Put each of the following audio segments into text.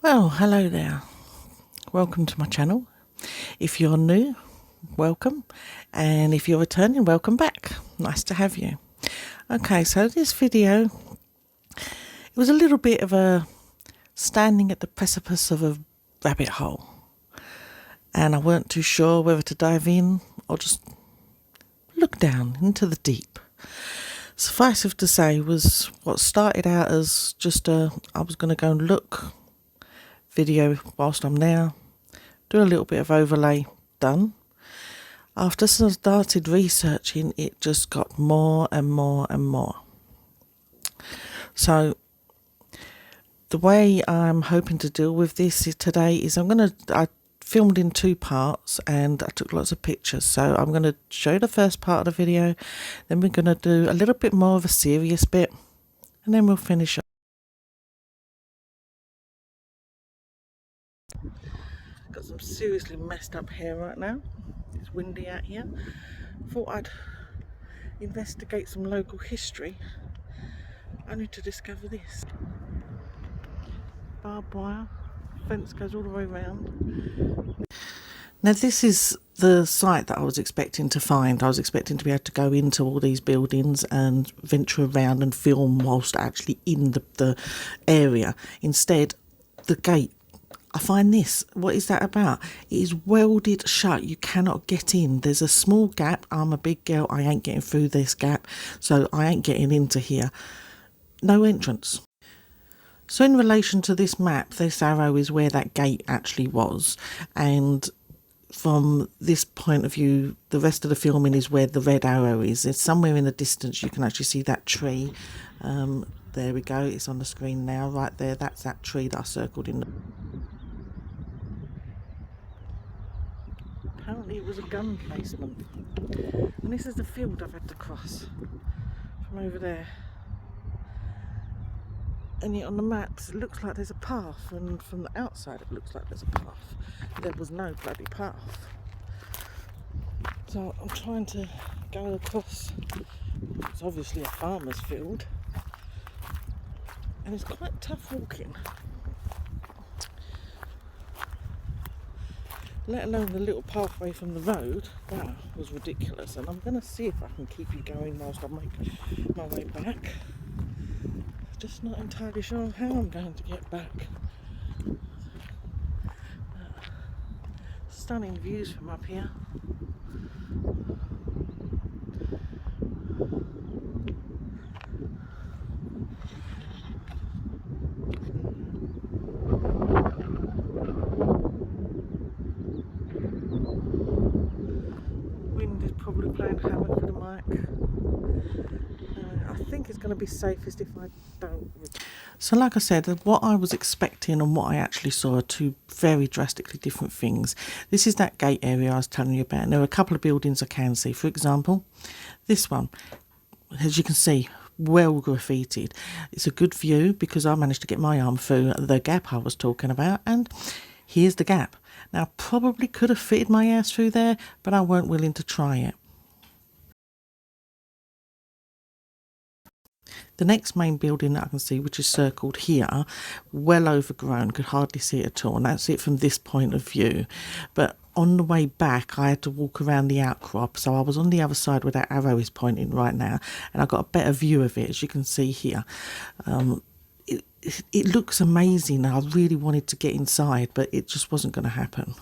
Well, hello there. Welcome to my channel. If you're new, welcome. And if you're returning, welcome back. Nice to have you. Okay, so this video, it was a little bit of a standing at the precipice of a rabbit hole. And I weren't too sure whether to dive in or just look down into the deep. Suffice it to say was what started out as just I was going to go and look video whilst I'm there, do a little bit of overlay, done. After I started researching, it just got more and more and more. So the way I'm hoping to deal with this today is I filmed in two parts and I took lots of pictures. So I'm going to show the first part of the video, then we're going to do a little bit more of a serious bit, and then we'll finish up. Got some seriously messed up hair right now. It's windy out here. Thought I'd investigate some local history, only to discover this. Barbed wire, fence goes all the way around. Now this is the site that I was expecting to find. I was expecting to be able to go into all these buildings and venture around and film whilst actually in the area. Instead, the gate, I find this. What is that about? It is welded shut. You cannot get in. There's a small gap. I'm a big girl. I ain't getting through this gap. So I ain't getting into here. No entrance. So in relation to this map, this arrow is where that gate actually was. And from this point of view, the rest of the filming is where the red arrow is. It's somewhere in the distance. You can actually see that tree. There we go. It's on the screen now. Right there. That's that tree that I circled in. Apparently it was a gun placement, and this is the field I've had to cross from over there, and yet on the maps it looks like there's a path, and from the outside it looks like there's a path. There was no bloody path. So I'm trying to go across. It's obviously a farmer's field, and it's quite tough walking, let alone the little pathway from the road. That was ridiculous, and I'm going to see if I can keep you going whilst I make my way back. Just not entirely sure how I'm going to get back. Stunning views from up here. Probably playing havoc with the mic. I think it's going to be safest if I don't. So like I said, what I was expecting and what I actually saw are two very drastically different things. This is that gate area I was telling you about. And there are a couple of buildings I can see. For example, this one, as you can see, well graffitied. It's a good view because I managed to get my arm through the gap I was talking about, and here's the gap. Now, probably could have fitted my ass through there, but I weren't willing to try it. The next main building that I can see, which is circled here, well overgrown, could hardly see it at all, and that's it from this point of view. But on the way back, I had to walk around the outcrop, so I was on the other side where that arrow is pointing right now, and I got a better view of it, as you can see here. It looks amazing. I really wanted to get inside, but it just wasn't going to happen.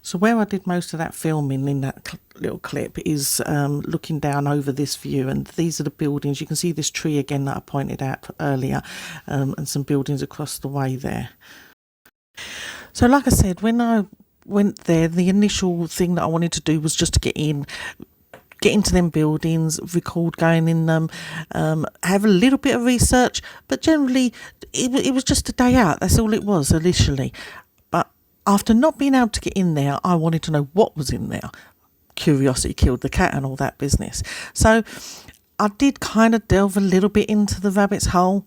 So where I did most of that filming in that little clip is looking down over this view, and these are the buildings. You can see this tree again that I pointed out earlier, and some buildings across the way there. So like I said, when I went there, the initial thing that I wanted to do was just to get into them buildings, record going in them, have a little bit of research, but generally it was just a day out. That's all it was initially. But after not being able to get in there, I wanted to know what was in there. Curiosity killed the cat and all that business. So I did kind of delve a little bit into the rabbit's hole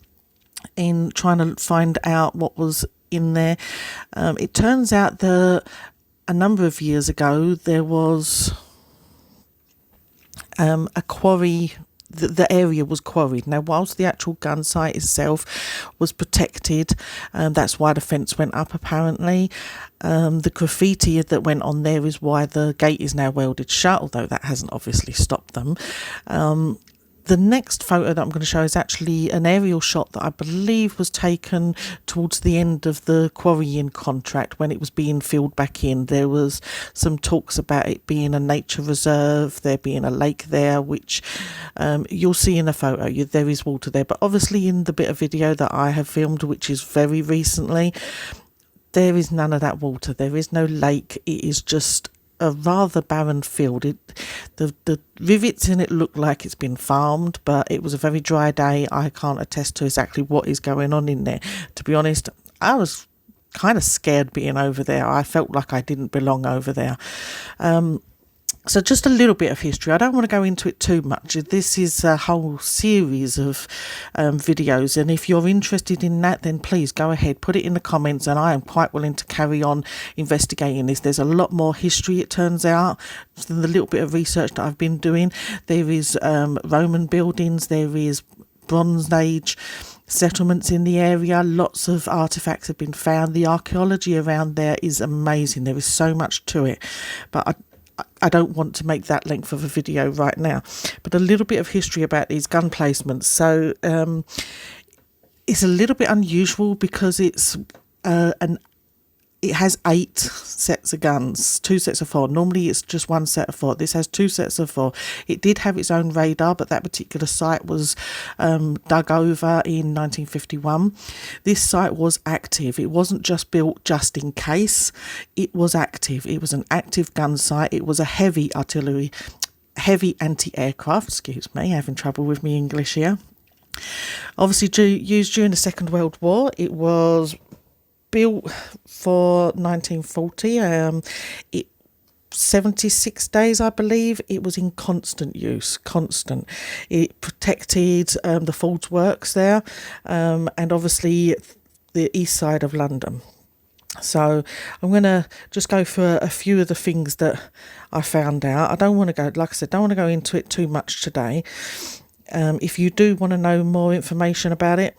in trying to find out what was in there. It turns out that a number of years ago there was a quarry. The area was quarried. Now, whilst the actual gun site itself was protected. That's why the fence went up, apparently. The graffiti that went on there is why the gate is now welded shut, although that hasn't obviously stopped them. The next photo that I'm going to show is actually an aerial shot that I believe was taken towards the end of the quarrying contract when it was being filled back in. There was some talks about it being a nature reserve, there being a lake there, which you'll see in the photo. There is water there, but obviously in the bit of video that I have filmed, which is very recently, there is none of that water. There is no lake. It is just a rather barren field. The rivets in it look like it's been farmed, but it was a very dry day. I can't attest to exactly what is going on in there. To be honest, I was kind of scared being over there. I felt like I didn't belong over there. So just a little bit of history. I don't want to go into it too much. This is a whole series of videos, and if you're interested in that, then please go ahead, put it in the comments, and I am quite willing to carry on investigating this. There's a lot more history, it turns out, than the little bit of research that I've been doing. There is Roman buildings, there is Bronze Age settlements in the area. Lots of artifacts have been found. The archaeology around there is amazing. There is so much to it, but I don't want to make that length of a video right now. But a little bit of history about these gun placements. So it's a little bit unusual because it's it has 8 sets of guns, 2 sets of 4. Normally it's just 1 set of 4. This has 2 sets of 4. It did have its own radar, but that particular site was dug over in 1951. This site was active. It wasn't just built just in case. It was active. It was an active gun site. It was a heavy anti-aircraft, excuse me, having trouble with me English here. Obviously used during the Second World War. It was built for 1940. 76 days, I believe. It was in constant use, constant. It protected the Ford's Works there, and obviously the east side of London. So I'm going to just go for a few of the things that I found out. I don't want to go, like I said, don't want to go into it too much today. If you do want to know more information about it,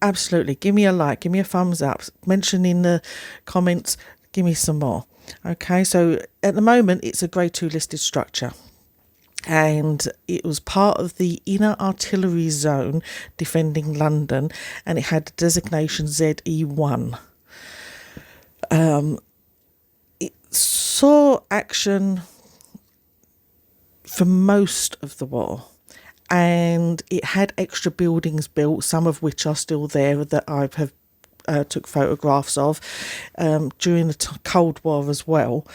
absolutely, give me a like, give me a thumbs up, mention in the comments, give me some more. Okay, so at the moment it's a grade 2 listed structure, and it was part of the inner artillery zone defending London, and it had designation ZE1. It saw action for most of the war, and it had extra buildings built, some of which are still there that I have took photographs of during the Cold War as well.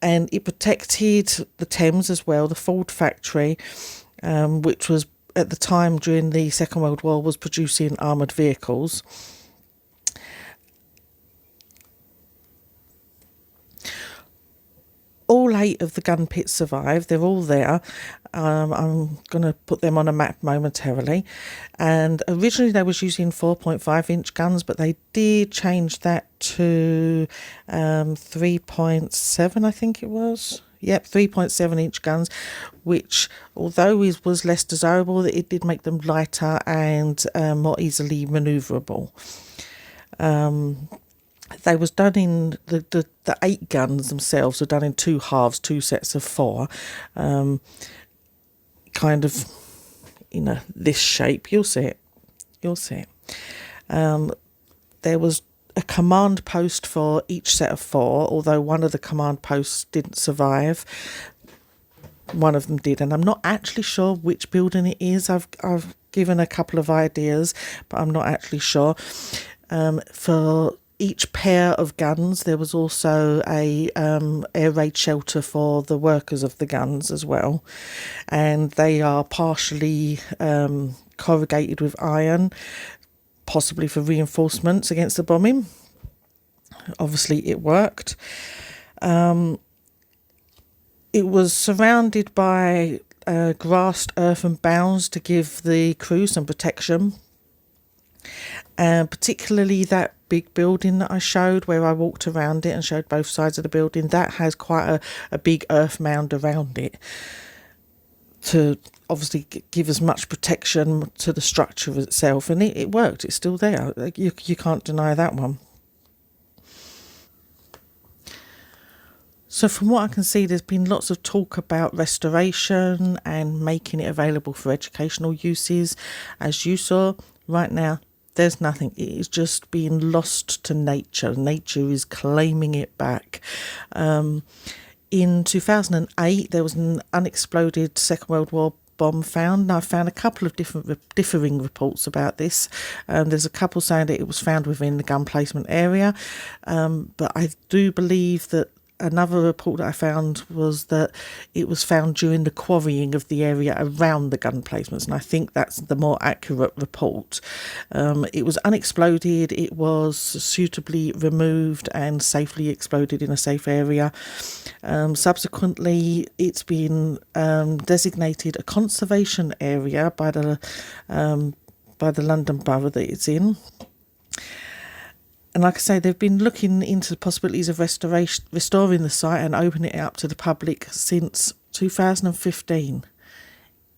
And it protected the Thames as well, the Ford factory, which was at the time during the Second World War was producing armoured vehicles. All 8 of the gun pits survived. They're all there. I'm going to put them on a map momentarily. And originally they was using 4.5 inch guns, but they did change that to 3.7, I think it was. Yep, 3.7 inch guns, which although was less desirable, it did make them lighter and more easily manoeuvrable. They was done in the 8 guns themselves were done in 2 halves, 2 sets of 4, kind of this shape. You'll see it. There was a command post for each set of 4, although one of the command posts didn't survive. One of them did, and I'm not actually sure which building it is. I've given a couple of ideas, but I'm not actually sure. For each pair of guns, there was also a air raid shelter for the workers of the guns as well, and they are partially corrugated with iron, possibly for reinforcements against the bombing. Obviously, it worked. It was surrounded by grassed earthen bounds to give the crew some protection. Particularly that big building that I showed, where I walked around it and showed both sides of the building, that has quite a big earth mound around it to obviously give as much protection to the structure itself, and it worked. It's still there. You can't deny that one. So from what I can see, there's been lots of talk about restoration and making it available for educational uses. As you saw, right now, there's nothing. It is just being lost to nature. Nature is claiming it back. In 2008, there was an unexploded Second World War bomb found. Now, I found a couple of differing reports about this. There's a couple saying that it was found within the gun placement area, but I do believe that another report that I found was that it was found during the quarrying of the area around the gun placements, and I think that's the more accurate report. It was unexploded, it was suitably removed and safely exploded in a safe area. Subsequently, it's been designated a conservation area by the London Borough that it's in. And like I say, they've been looking into the possibilities of restoring the site and opening it up to the public since 2015.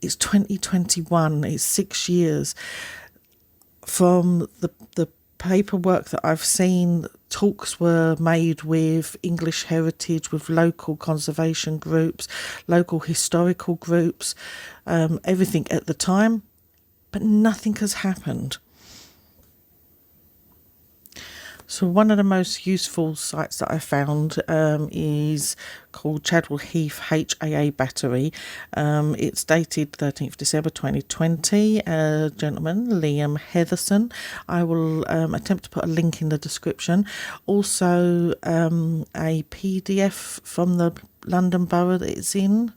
It's 2021, it's 6 years. From the paperwork that I've seen, talks were made with English Heritage, with local conservation groups, local historical groups, everything at the time, but nothing has happened. So one of the most useful sites that I found is called Chadwell Heath HAA Battery. It's dated 13th December 2020. Gentleman, Liam Heatherson. I will attempt to put a link in the description. Also a PDF from the London Borough that it's in.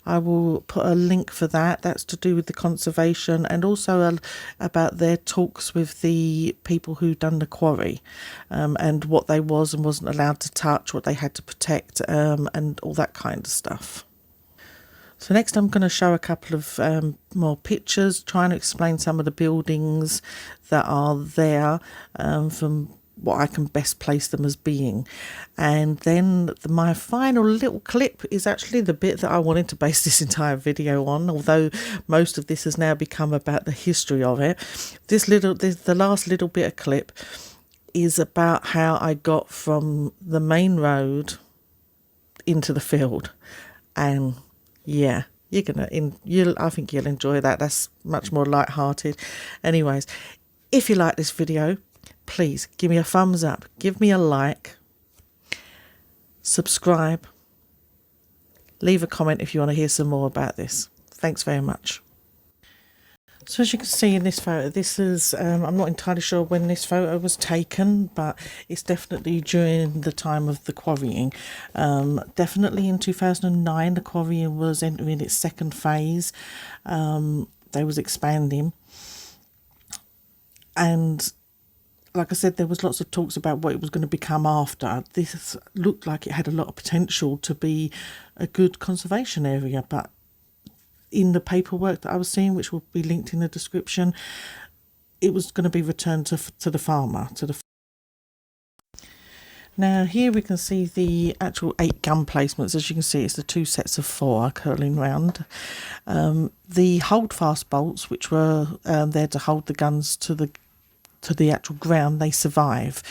I will put a link for that. That's to do with the conservation and also about their talks with the people who done the quarry, and what they was and wasn't allowed to touch, what they had to protect, and all that kind of stuff. So next I'm going to show a couple of more pictures, trying to explain some of the buildings that are there from what I can best place them as being. And then my final little clip is actually the bit that I wanted to base this entire video on, although most of this has now become about the history of it. The last little bit of clip is about how I got from the main road into the field. And yeah, I think you'll enjoy that. That's much more light-hearted. Anyways, if you like this video, please give me a thumbs up, give me a like, subscribe, leave a comment if you want to hear some more about this. Thanks very much. So as you can see in this photo, this is, I'm not entirely sure when this photo was taken, but it's definitely during the time of the quarrying. Definitely in 2009, the quarrying was entering its second phase. They was expanding. And like I said, there was lots of talks about what it was going to become after. This looked like it had a lot of potential to be a good conservation area, but in the paperwork that I was seeing, which will be linked in the description, it was going to be returned to the farmer. Now here we can see the actual 8 gun placements. As you can see, it's the 2 sets of 4 curling round. The holdfast bolts, which were there to hold the guns to the actual ground, they survive.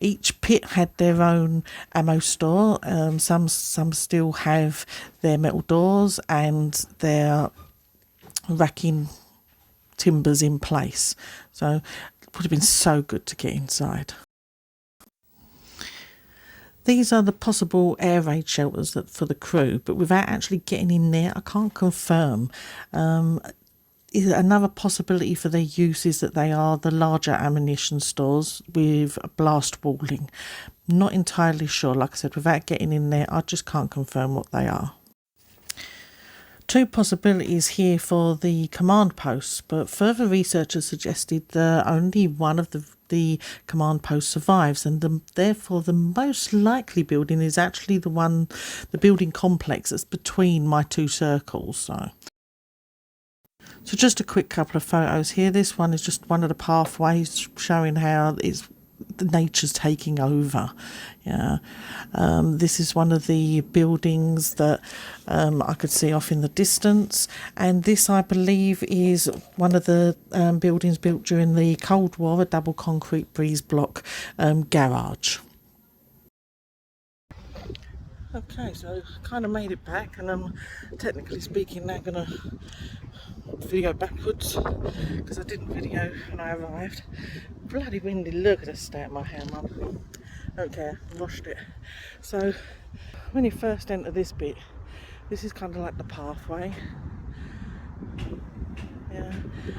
Each pit had their own ammo store. Some still have their metal doors and their racking timbers in place. So it would have been so good to get inside. These are the possible air raid shelters for the crew, but without actually getting in there, I can't confirm. Another possibility for their use is that they are the larger ammunition stores with blast walling. Not entirely sure. Like I said, without getting in there, I just can't confirm what they are. 2 possibilities here for the command posts, but further research has suggested that only one of the command posts survives, and therefore the most likely building is actually the building complex that's between my 2 circles. So just a quick couple of photos here. This one is just one of the pathways showing how it's the nature's taking over. Yeah, this is one of the buildings that I could see off in the distance, and this, I believe, is one of the buildings built during the Cold War, a double concrete breeze block garage. Okay, so I kind of made it back, and I'm technically speaking now going to video backwards because I didn't video when I arrived. Bloody windy, look at the state of my hair, mum. Don't care, washed it. So when you first enter this bit, this is kind of like the pathway. Yeah,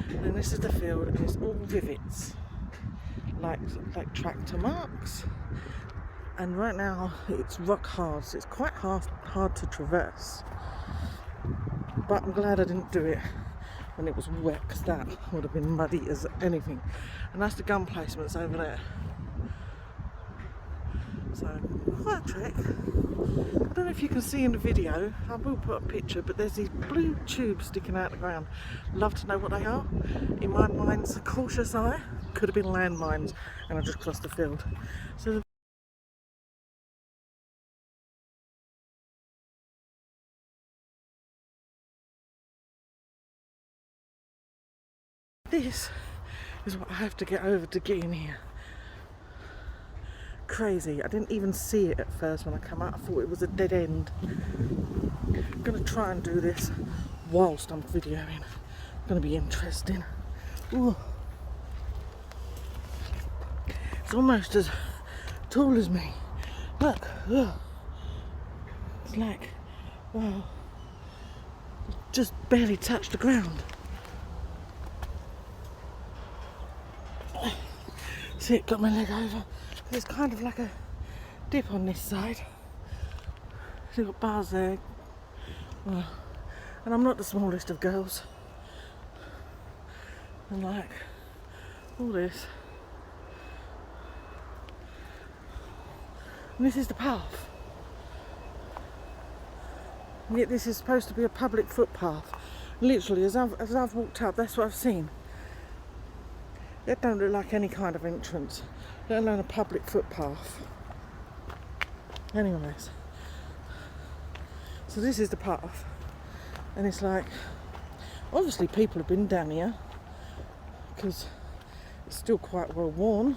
and this is the field, and it's all rivets, like tractor marks. And right now it's rock hard, so it's quite hard to traverse. But I'm glad I didn't do it when it was wet, because that would have been muddy as anything. And that's the gun placements over there. So, quite a trek. I don't know if you can see in the video, I will put a picture, but there's these blue tubes sticking out of the ground. Love to know what they are. In my mind's cautious eye, could have been landmines, and I just crossed the field. So this is what I have to get over to get in here. Crazy. I didn't even see it at first when I came out. I thought it was a dead end. I'm going to try and do this whilst I'm videoing. It's going to be interesting. Ooh. It's almost as tall as me. Look. Ugh. It's like, wow. Just barely touched the ground. See, it got my leg over. There's kind of like a dip on this side. So you've got bars there. Well, and I'm not the smallest of girls. And like all this. And this is the path. And yet this is supposed to be a public footpath. Literally, as I've walked up, that's what I've seen. That don't look like any kind of entrance, let alone a public footpath. Anyways, so this is the path, and it's like, obviously people have been down here because it's still quite well worn,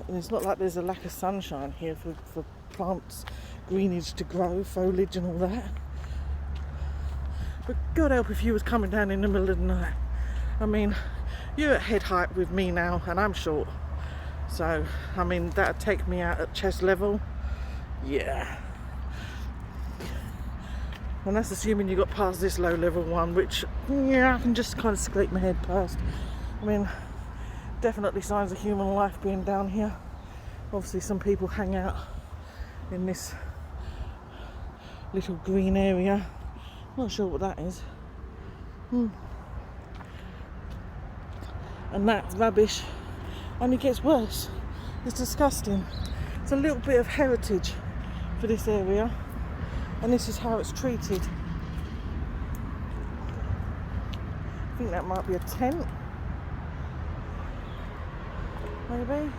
and it's not like there's a lack of sunshine here for plants, greenage to grow, foliage and all that. But God help if you was coming down in the middle of the night. I mean, you're at head height with me now, and I'm short. So, I mean, that'd take me out at chest level. Yeah. And that's assuming you got past this low level one, which, yeah, I can just kind of scrape my head past. I mean, definitely signs of human life being down here. Obviously, some people hang out in this little green area. Not sure what that is. And that rubbish only gets worse. It's disgusting. It's a little bit of heritage for this area, and this is how it's treated. I think that might be a tent, maybe.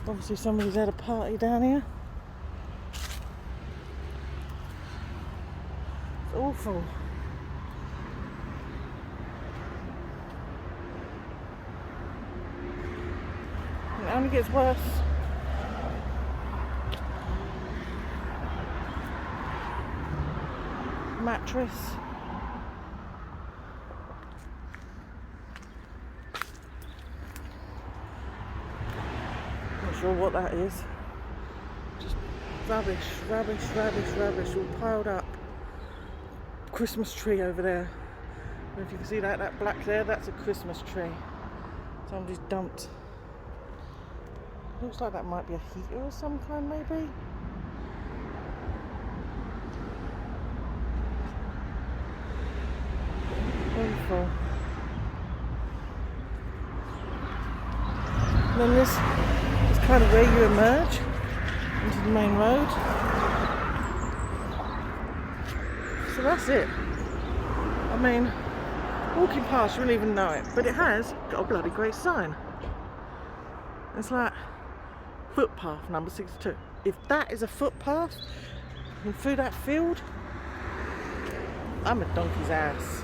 Obviously somebody's had a party down here. It's awful. It only gets worse. Mattress. Not sure what that is. Just rubbish, rubbish, rubbish, rubbish, all piled up. Christmas tree over there. I don't know if you can see that black there, that's a Christmas tree. Somebody's dumped. Looks like that might be a heater of some kind, maybe. Wonderful. And then this is kind of where you emerge into the main road. So that's it. I mean, walking past, you wouldn't even know it, but it has got a bloody great sign. It's like footpath number 62. If that is a footpath and through that field, I'm a donkey's ass.